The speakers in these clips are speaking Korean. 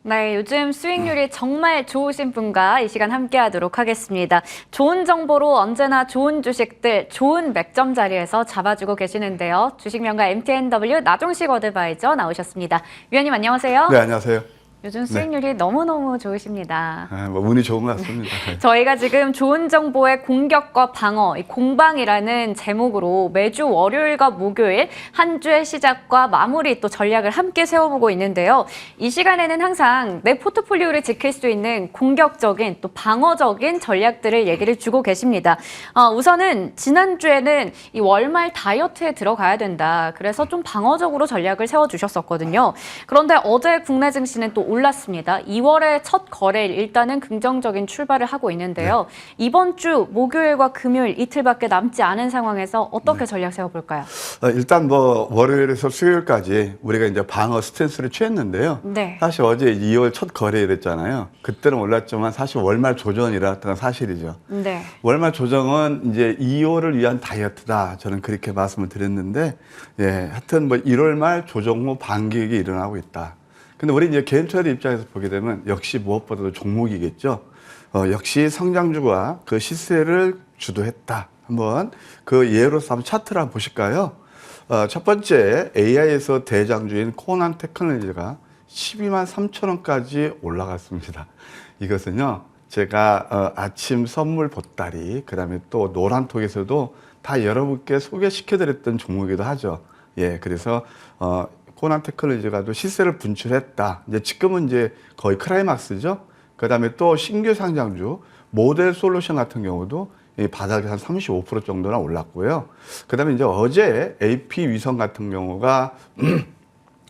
네, 요즘 수익률이 정말 좋으신 분과 이 시간 함께 하도록 하겠습니다. 좋은 정보로 언제나 좋은 주식들, 좋은 맥점 자리에서 잡아주고 계시는데요. 주식명가 MTNW 나종식 어드바이저 나오셨습니다. 위원님 안녕하세요. 네, 안녕하세요. 요즘 수익률이 너무너무 좋으십니다. 뭐 운이 좋은 것 같습니다. 저희가 지금 좋은 정보의 공격과 방어, 이 공방이라는 제목으로 매주 월요일과 목요일 한 주의 시작과 마무리 또 전략을 함께 세워보고 있는데요. 이 시간에는 항상 내 포트폴리오를 지킬 수 있는 공격적인 또 방어적인 전략들을 얘기를 주고 계십니다. 우선은 지난주에는 이 월말 다이어트에 들어가야 된다. 그래서 좀 방어적으로 전략을 세워주셨었거든요. 그런데 어제 국내 증시는 또 올랐습니다. 2월의 첫 거래일 일단은 긍정적인 출발을 하고 있는데요. 이번 주 목요일과 금요일 이틀밖에 남지 않은 상황에서 어떻게 전략 세워볼까요? 일단 뭐 월요일에서 수요일까지 우리가 이제 방어 스탠스를 취했는데요. 네. 사실 어제 2월 첫 거래일했잖아요. 그때는 올랐지만 사실 월말 조정이라는 건 사실이죠. 네. 월말 조정은 이제 2월을 위한 다이어트다. 저는 그렇게 말씀을 드렸는데, 하여튼 뭐 1월 말 조정 후 반격이 일어나고 있다. 근데 우리 이제 개인 트레이더 입장에서 보게 되면 역시 무엇보다도 종목이겠죠. 역시 성장주가 그 시세를 주도했다. 한번 그 예로서 한번 차트를 한번 보실까요? 첫 번째 AI에서 대장주인 코난 테크놀로지가 12만 3천 원까지 올라갔습니다. 이것은요, 제가 아침 선물 보따리, 그 다음에 또 노란톡에서도 다 여러분께 소개시켜드렸던 종목이기도 하죠. 그래서 코난 테크놀로지가 또 시세를 분출했다. 이제 지금은 이제 거의 클라이막스죠. 그 다음에 또 신규 상장주 모델 솔루션 같은 경우도 이 바닥에 한 35% 정도나 올랐고요. 그 다음에 이제 어제 AP 위성 같은 경우가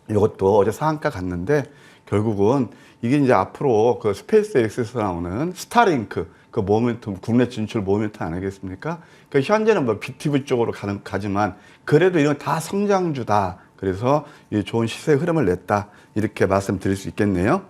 이것도 어제 상한가 갔는데 결국은 이게 이제 앞으로 그 스페이스 X에서 나오는 스타링크 그 모멘텀, 국내 진출 모멘텀 아니겠습니까? 그 현재는 뭐 BTV 쪽으로 가지만 그래도 이건 다 성장주다. 그래서 이 좋은 시세 흐름을 냈다. 이렇게 말씀드릴 수 있겠네요.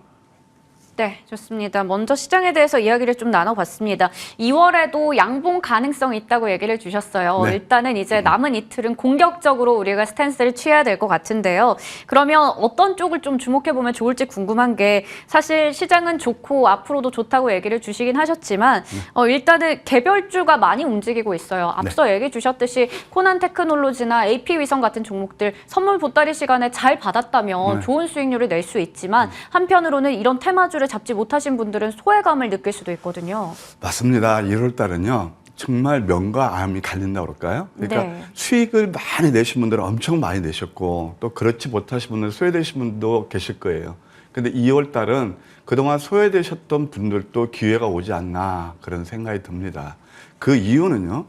네, 좋습니다. 먼저 시장에 대해서 이야기를 좀 나눠봤습니다. 2월에도 양봉 가능성이 있다고 얘기를 주셨어요. 네. 일단은 이제 남은 이틀은 공격적으로 우리가 스탠스를 취해야 될 것 같은데요. 그러면 어떤 쪽을 좀 주목해보면 좋을지 궁금한 게 사실 시장은 좋고 앞으로도 좋다고 얘기를 주시긴 하셨지만 일단은 개별주가 많이 움직이고 있어요. 앞서 얘기 주셨듯이 코난 테크놀로지나 AP 위성 같은 종목들 선물 보따리 시간에 잘 받았다면 좋은 수익률을 낼 수 있지만 한편으로는 이런 테마주를 잡지 못하신 분들은 소외감을 느낄 수도 있거든요. 맞습니다. 1월 달은요. 정말 명과 암이 갈린다고 그럴까요? 그러니까 수익을 많이 내신 분들은 엄청 많이 내셨고 또 그렇지 못하신 분들은 소외되신 분도 계실 거예요. 근데 2월 달은 그동안 소외되셨던 분들도 기회가 오지 않나 그런 생각이 듭니다. 그 이유는요.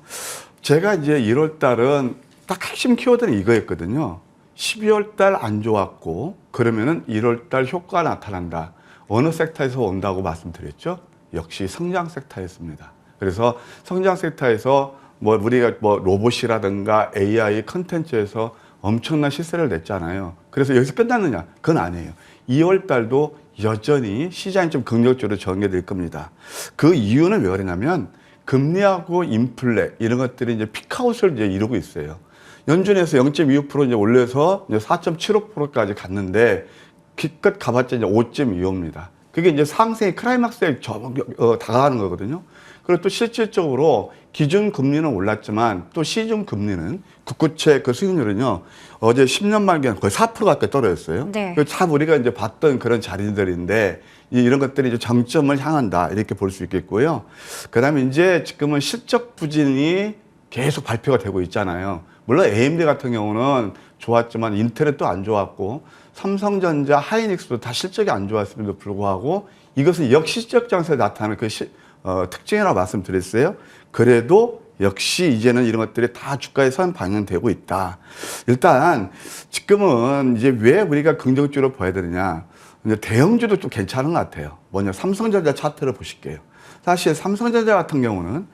제가 이제 1월 달은 딱 핵심 키워드는 이거였거든요. 12월 달 안 좋았고 그러면은 1월 달 효과가 나타난다. 어느 섹터에서 온다고 말씀드렸죠? 역시 성장 섹터였습니다. 그래서 성장 섹터에서 우리가 로봇이라든가 AI 컨텐츠에서 엄청난 시세를 냈잖아요. 그래서 여기서 끝났느냐? 그건 아니에요. 2월 달도 여전히 시장이 좀 긍정적으로 전개될 겁니다. 그 이유는 왜 그러냐면 금리하고 인플레 이런 것들이 이제 피크아웃을 이제 이루고 있어요. 연준에서 0.25% 이제 올려서 이제 4.75%까지 갔는데 기껏 가봤자 이제 5.25입니다. 그게 이제 상승의 클라이막스에 다가가는 거거든요. 그리고 또 실질적으로 기준 금리는 올랐지만 또 시중 금리는 국고채 그 수익률은요, 어제 10년 만기는 거의 4% 가까이 떨어졌어요. 네. 참 우리가 이제 봤던 그런 자리들인데 이런 것들이 이제 정점을 향한다. 이렇게 볼 수 있겠고요. 그 다음에 이제 지금은 실적 부진이 계속 발표가 되고 있잖아요. 물론 AMD 같은 경우는 좋았지만 인텔은 또 안 좋았고 삼성전자, 하이닉스도 다 실적이 안 좋았음에도 불구하고 이것은 역시적 장세에 나타나는 그 특징이라고 말씀드렸어요. 그래도 역시 이제는 이런 것들이 다 주가에 선 반영되고 있다. 일단 지금은 이제 왜 우리가 긍정적으로 봐야 되느냐. 대형주도 좀 괜찮은 것 같아요. 뭐냐, 삼성전자 차트를 보실게요. 사실 삼성전자 같은 경우는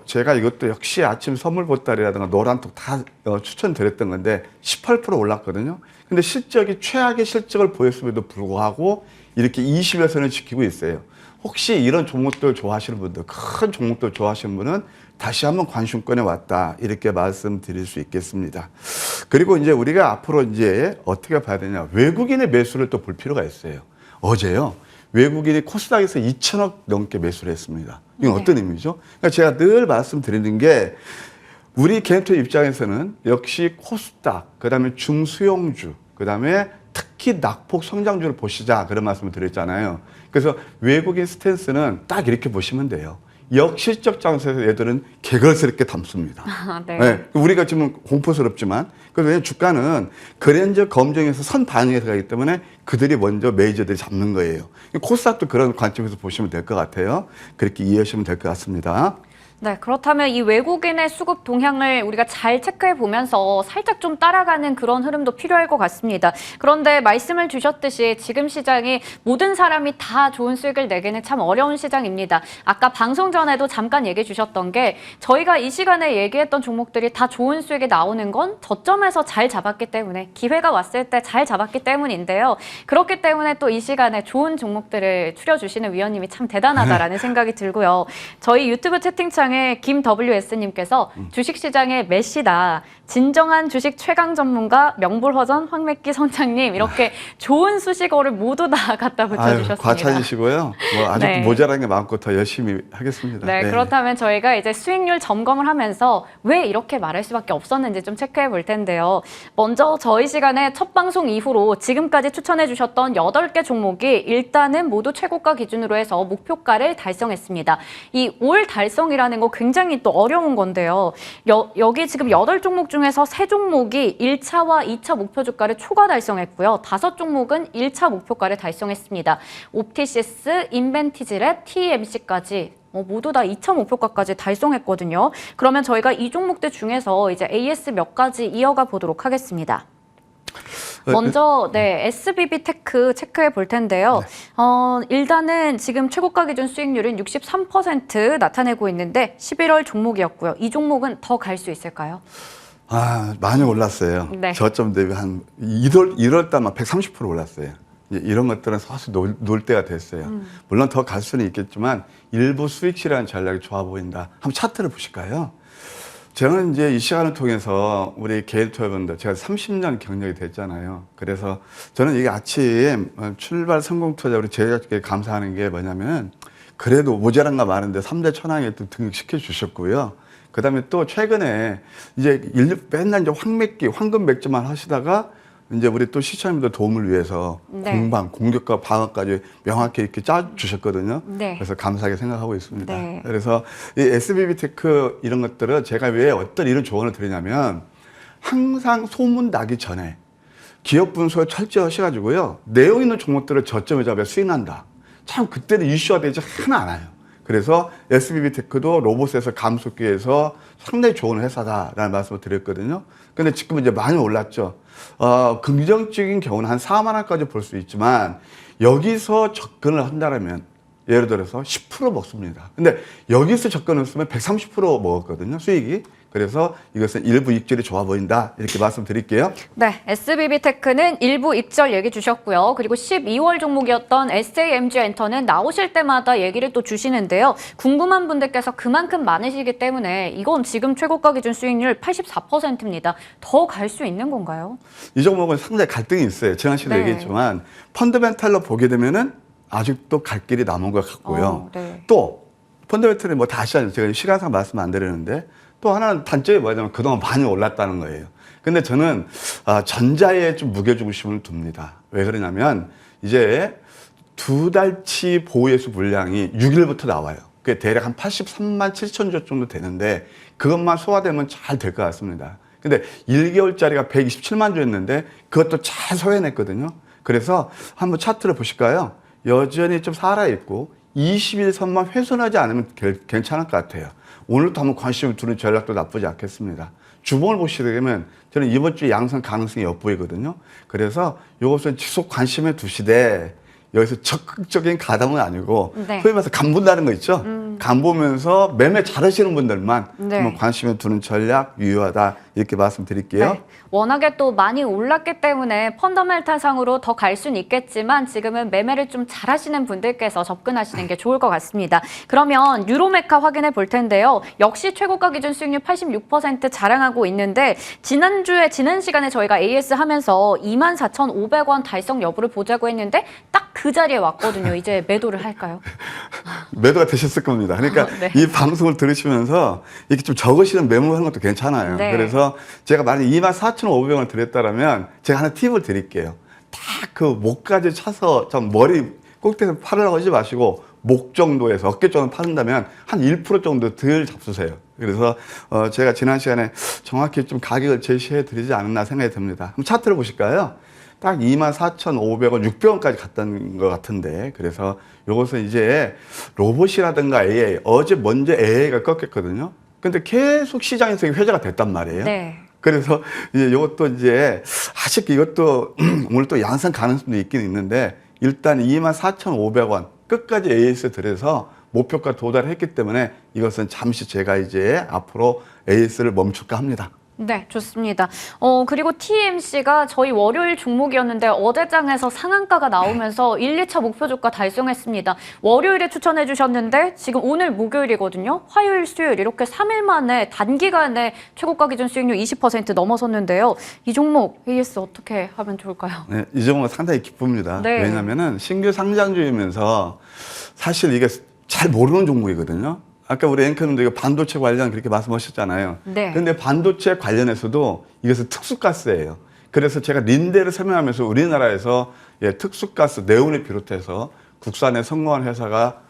제가 이것도 역시 아침 선물 보따리라든가 노란톡 다 추천드렸던 건데 18% 올랐거든요. 근데 실적이 최악의 실적을 보였음에도 불구하고 이렇게 20에서는 지키고 있어요. 혹시 이런 종목들 좋아하시는 분들, 큰 종목들 좋아하시는 분은 다시 한번 관심권에 왔다. 이렇게 말씀드릴 수 있겠습니다. 그리고 이제 우리가 앞으로 이제 어떻게 봐야 되냐. 외국인의 매수를 또 볼 필요가 있어요. 어제요. 외국인이 코스닥에서 2천억 넘게 매수를 했습니다. 이건 네. 어떤 의미죠? 그러니까 제가 늘 말씀드리는 게 우리 개인투자 입장에서는 역시 코스닥, 그다음에 중수용주, 그다음에 특히 낙폭 성장주를 보시자 그런 말씀을 드렸잖아요. 그래서 외국인 스탠스는 딱 이렇게 보시면 돼요. 역시적 장세에서 얘들은 개걸스럽게 담습니다. 네. 네, 우리가 지금 공포스럽지만 왜냐하면 주가는 그랜저 검증에서 선 반영에 들어가기 때문에 그들이 먼저 메이저들이 잡는 거예요. 코스닥도 그런 관점에서 보시면 될 것 같아요. 그렇게 이해하시면 될 것 같습니다. 네, 그렇다면 이 외국인의 수급 동향을 우리가 잘 체크해 보면서 살짝 좀 따라가는 그런 흐름도 필요할 것 같습니다. 그런데 말씀을 주셨듯이 지금 시장이 모든 사람이 다 좋은 수익을 내기는 참 어려운 시장입니다. 아까 방송 전에도 잠깐 얘기해 주셨던 게 저희가 이 시간에 얘기했던 종목들이 다 좋은 수익이 나오는 건 저점에서 잘 잡았기 때문에 기회가 왔을 때 잘 잡았기 때문인데요. 그렇기 때문에 또 이 시간에 좋은 종목들을 추려주시는 위원님이 참 대단하다라는 생각이 들고요. 저희 유튜브 채팅창 김 WS님께서 주식시장의 메시다. 진정한 주식 최강 전문가 명불허전 황맥기 선장님 이렇게 좋은 수식어를 모두 다 갖다 붙여주셨습니다. 과찬이시고요. 뭐 아직 네. 모자란 게 많고 더 열심히 하겠습니다. 네, 그렇다면 저희가 이제 수익률 점검을 하면서 왜 이렇게 말할 수밖에 없었는지 좀 체크해 볼 텐데요. 먼저 저희 시간에 첫 방송 이후로 지금까지 추천해 주셨던 8개 종목이 일단은 모두 최고가 기준으로 해서 목표가를 달성했습니다. 이 올 달성이라는 거 굉장히 또 어려운 건데요. 여기 지금 8종목 중에서 3종목이 1차와 2차 목표 주가를 초과 달성했고요. 5종목은 1차 목표가를 달성했습니다. 옵티시스, 인벤티지랩, TMC까지 모두 다 2차 목표가까지 달성했거든요. 그러면 저희가 이 종목들 중에서 이제 AS 몇 가지 이어가 보도록 하겠습니다. 먼저 SBB 테크 체크해 볼 텐데요. 일단은 지금 최고가 기준 수익률은 63% 나타내고 있는데 11월 종목이었고요. 이 종목은 더 갈 수 있을까요? 많이 올랐어요. 네. 저점 대비 한 1월 달만 130% 올랐어요. 이런 것들은 사실 놀 때가 됐어요. 물론 더 갈 수는 있겠지만 일부 수익 실현 전략이 좋아 보인다. 한번 차트를 보실까요? 저는 이제 이 시간을 통해서 우리 개인 투자분들, 제가 30년 경력이 됐잖아요. 그래서 저는 이게 아침 출발 성공 투자 우리 제작에 감사하는 게 뭐냐면 그래도 모자란가 많은데 3대 천왕에 또 등록시켜 주셨고요. 그 다음에 또 최근에 이제 맨날 이제 황맥기, 황금 맥주만 하시다가 이제 우리 또 시청자분들 도움을 위해서 공격과 방어까지 명확히 이렇게 짜 주셨거든요. 네. 그래서 감사하게 생각하고 있습니다. 네. 그래서 이 SBB 테크 이런 것들은 제가 왜 어떤 이런 조언을 드리냐면 항상 소문 나기 전에 기업 분석을 철저히 하셔가지고요. 내용 있는 종목들을 저점에 잡아야 수익 난다. 참 그때는 이슈화 되지 하나 안 와요. 그래서 SBB 테크도 로봇에서 감속기에서 상당히 좋은 회사다라는 말씀을 드렸거든요. 근데 지금 이제 많이 올랐죠. 긍정적인 경우는 한 4만 원까지 볼 수 있지만 여기서 접근을 한다면 예를 들어서 10% 먹습니다. 근데 여기서 접근을 했으면 130% 먹었거든요, 수익이. 그래서 이것은 일부 익절이 좋아 보인다. 이렇게 말씀드릴게요. 네, SBB 테크는 일부 입절 얘기 주셨고요. 그리고 12월 종목이었던 SAMG 엔터는 나오실 때마다 얘기를 또 주시는데요. 궁금한 분들께서 그만큼 많으시기 때문에 이건 지금 최고가 기준 수익률 84%입니다. 더 갈 수 있는 건가요? 이 종목은 상당히 갈등이 있어요. 지난 시간에 얘기했지만 펀더멘탈로 보게 되면은 아직도 갈 길이 남은 것 같고요. 또 펀더멘탈이 뭐 다시 하죠. 제가 시간상 말씀 안 드리는데 또 하나는 단점이 뭐냐면 그동안 많이 올랐다는 거예요. 근데 저는 전자에 좀 무게중심을 둡니다. 왜 그러냐면 이제 2달치 보유예수 물량이 6일부터 나와요. 그게 대략 한 83만 7천 주 정도 되는데 그것만 소화되면 잘 될 것 같습니다. 근데 1개월짜리가 127만 주였는데 그것도 잘 소화해냈거든요. 그래서 한번 차트를 보실까요? 여전히 좀 살아있고 21선만 훼손하지 않으면 괜찮을 것 같아요. 오늘도 한번 관심을 두는 전략도 나쁘지 않겠습니다. 주봉을 보시게 되면 저는 이번 주 양성 가능성이 엿보이거든요. 그래서 이것은 지속 관심에 두시되 여기서 적극적인 가담은 아니고 소위 말해서 간 본다는 거 있죠. 간 보면서 매매 잘하시는 분들만 한번 관심에 두는 전략 유효하다 이렇게 말씀드릴게요. 네. 워낙에 또 많이 올랐기 때문에 펀더멘탈상으로 더 갈 수는 있겠지만 지금은 매매를 좀 잘하시는 분들께서 접근하시는 게 좋을 것 같습니다. 그러면 유로메카 확인해 볼 텐데요. 역시 최고가 기준 수익률 86% 자랑하고 있는데 지난 시간에 저희가 AS 하면서 24,500원 달성 여부를 보자고 했는데 딱 그 자리에 왔거든요. 이제 매도를 할까요? 매도가 되셨을 겁니다. 그러니까 네. 이 방송을 들으시면서 이렇게 좀 적으시는 메모하는 것도 괜찮아요. 네. 그래서 제가 만약 24,500원을 드렸다면 제가 하나 팁을 드릴게요. 딱 그 목까지 차서 좀 머리 꼭대기에서 팔으라고 하지 마시고 목 정도에서 어깨 정도 파는다면 한 1% 정도 덜 잡수세요. 그래서 제가 지난 시간에 정확히 좀 가격을 제시해 드리지 않았나 생각이 듭니다. 그럼 차트를 보실까요? 딱 24,500원, 600원까지 갔던 것 같은데, 그래서 요것은 이제 로봇이라든가 AI, 어제 먼저 AI가 꺾였거든요. 근데 계속 시장에서 회자가 됐단 말이에요. 네. 그래서 이제 이것도 이제 아직 이것도 오늘 또 양상 가능성도 있긴 있는데, 일단 24,500원 끝까지 AS 들여서 목표가 도달했기 때문에 이것은 잠시 제가 이제 앞으로 AS를 멈출까 합니다. 네, 좋습니다. 그리고 TMC가 저희 월요일 종목이었는데 어제장에서 상한가가 나오면서 1, 2차 목표 주가 달성했습니다. 월요일에 추천해 주셨는데 지금 오늘 목요일이거든요. 화요일, 수요일 이렇게 3일 만에 단기간에 최고가 기준 수익률 20% 넘어섰는데요. 이 종목 AS 어떻게 하면 좋을까요? 네, 이 종목은 상당히 기쁩니다. 네. 왜냐하면은 신규 상장주이면서 사실 이게 잘 모르는 종목이거든요. 아까 우리 앵커님도 이거 반도체 관련 그렇게 말씀하셨잖아요. 네. 그런데 반도체 관련해서도 이것은 특수가스예요. 그래서 제가 린데를 설명하면서 우리나라에서 특수가스 네온을 비롯해서 국산에 성공한 회사가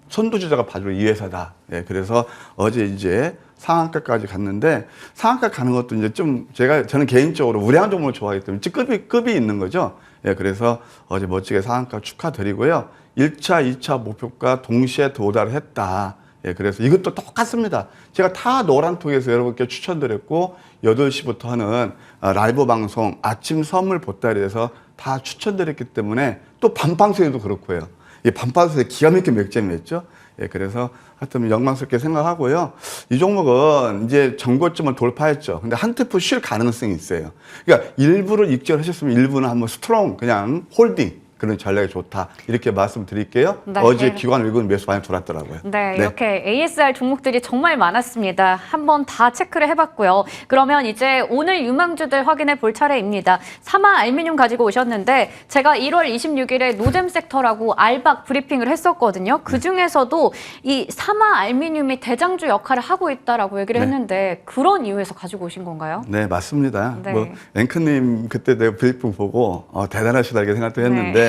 선두주자가 바로 이 회사다. 그래서 어제 이제 상한가까지 갔는데 상한가 가는 것도 이제 좀 저는 개인적으로 우량한 종목을 좋아하기 때문에 급이 있는 거죠. 그래서 어제 멋지게 상한가 축하드리고요. 1차, 2차 목표가 동시에 도달했다. 그래서 이것도 똑같습니다. 제가 다 노란톡에서 여러분께 추천드렸고 8시부터 하는 라이브 방송 아침 선물 보따리에서 다 추천드렸기 때문에 또 밤방송에도 그렇고요. 이 밤방송에 기가 막히게 맥점이었죠. 그래서 하여튼 영광스럽게 생각하고요. 이 종목은 이제 정고점을 돌파했죠. 근데 한 테프 쉴 가능성이 있어요. 그러니까 일부를 익절하셨으면 일부는 한번 스트롱 그냥 홀딩 그런 전략이 좋다. 이렇게 말씀드릴게요. 네. 어제 기관 외국인 매수 많이 들어왔더라고요. 네, 이렇게 ASR 종목들이 정말 많았습니다. 한번 다 체크를 해봤고요. 그러면 이제 오늘 유망주들 확인해 볼 차례입니다. 사마 알미늄 가지고 오셨는데 제가 1월 26일에 노잼 섹터라고 알박 브리핑을 했었거든요. 그중에서도 이 사마 알미늄이 대장주 역할을 하고 있다라고 얘기를 했는데 그런 이유에서 가지고 오신 건가요? 네, 맞습니다. 네. 뭐 앵커님 그때 내가 브리핑 보고 대단하시다 이렇게 생각도 했는데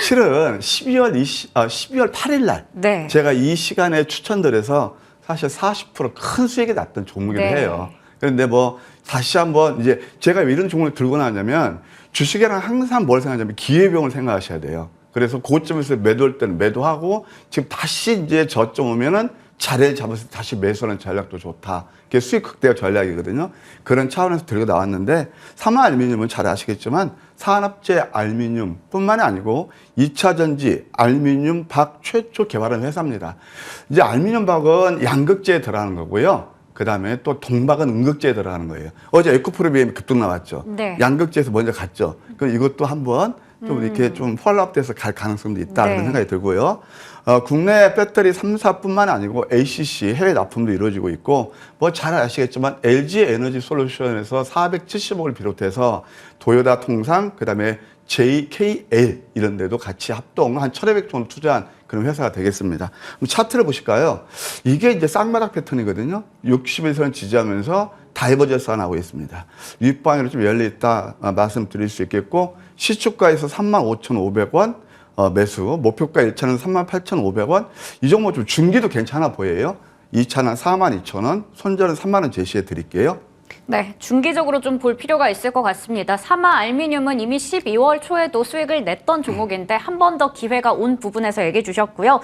실은 12월 8일 날 네. 제가 이 시간에 추천드려서 사실 40% 큰 수익이 났던 종목이기도 네. 해요. 그런데 뭐 다시 한번 이제 제가 왜 이런 종목을 들고 나왔냐면 주식에는 항상 뭘 생각하냐면 기회비용을 생각하셔야 돼요. 그래서 고점에서 매도할 때는 매도하고 지금 다시 이제 저점 오면은 자리를 잡아서 다시 매수하는 전략도 좋다. 그게 수익 극대 전략이거든요. 그런 차원에서 들고 나왔는데 사마 알미늄은 잘 아시겠지만 산업재 알미늄 뿐만이 아니고 2차 전지 알미늄 박 최초 개발한 회사입니다. 이제 알미늄 박은 양극재에 들어가는 거고요. 그 다음에 또 동박은 음극재에 들어가는 거예요. 어제 에코프로비엠 급등 나왔죠. 네. 양극재에서 먼저 갔죠. 그럼 이것도 한번 좀 이렇게 좀 폴로업돼서 갈 가능성도 있다 네. 그런 생각이 들고요. 국내 배터리 3사뿐만 아니고 ACC 해외 납품도 이루어지고 있고 뭐 잘 아시겠지만 LG 에너지 솔루션에서 470억을 비롯해서 도요타 통상 그다음에 JKL 이런 데도 같이 합동 한 1,200조 정도 투자한 그런 회사가 되겠습니다. 그럼 차트를 보실까요? 이게 이제 쌍바닥 패턴이거든요. 60일선 지지하면서 다이버전스가 나오고 있습니다. 윗방향으로 좀 열려있다 말씀드릴 수 있겠고 시초가에서 35,500원 매수, 목표가 1차는 38,500원. 이 종목 좀 중기도 괜찮아 보여요. 2차는 42,000원, 손절은 3만 원 제시해 드릴게요. 네, 중기적으로 좀 볼 필요가 있을 것 같습니다. 사마 알미늄은 이미 12월 초에도 수익을 냈던 종목인데 한 번 더 기회가 온 부분에서 얘기해 주셨고요.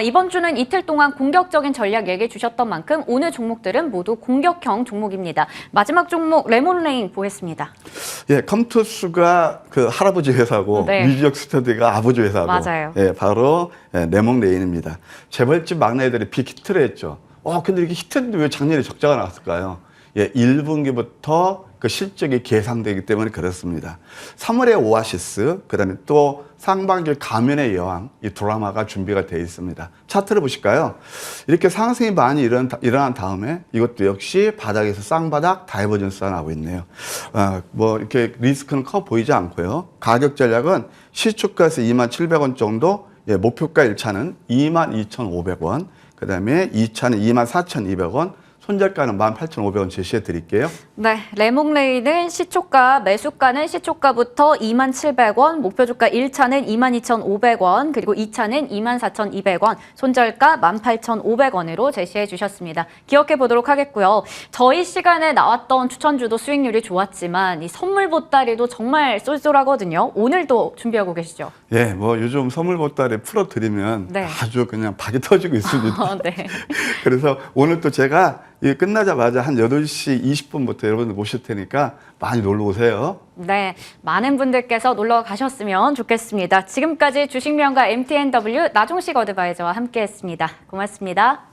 이번 주는 이틀 동안 공격적인 전략 얘기해 주셨던 만큼 오늘 종목들은 모두 공격형 종목입니다. 마지막 종목 레몬레인 보겠습니다. 예, 컴투스가 그 할아버지 회사고 네. 유지혁 스터디가 아버지 회사고 맞아요. 예, 바로 레몬레인입니다. 재벌집 막내들이 빅히트를 했죠. 근데 이렇게 히트했는데 왜 작년에 적자가 나왔을까요? 1분기부터 그 실적이 계상되기 때문에 그렇습니다. 3월의 오아시스, 그다음에 또 상반기 가면의 여왕, 이 드라마가 준비가 되어 있습니다. 차트를 보실까요? 이렇게 상승이 많이 일어난 다음에 이것도 역시 바닥에서 쌍바닥 다이버전스가 나오고 있네요. 뭐 이렇게 리스크는 커 보이지 않고요. 가격 전략은 시초가에서 27,000원 정도, 목표가 1차는 22,500원, 그 다음에 2차는 24,200원, 손절가는 18,500원 제시해 드릴게요. 네, 레몽레이는 시초가, 매수가는 시초가부터 27,000원, 목표주가 1차는 22,500원, 그리고 2차는 24,200원, 손절가 18,500원으로 제시해 주셨습니다. 기억해 보도록 하겠고요. 저희 시간에 나왔던 추천주도 수익률이 좋았지만 이 선물 보따리도 정말 쏠쏠하거든요. 오늘도 준비하고 계시죠? 예, 뭐 요즘 선물 보따리 풀어드리면 네. 아주 그냥 박이 터지고 있습니다. 네. 그래서 오늘 또 제가 이 끝나자마자 한 8시 20분부터 여러분들 모실 테니까 많이 놀러 오세요. 네, 많은 분들께서 놀러 가셨으면 좋겠습니다. 지금까지 주식명가 MTNW 나종식 어드바이저와 함께했습니다. 고맙습니다.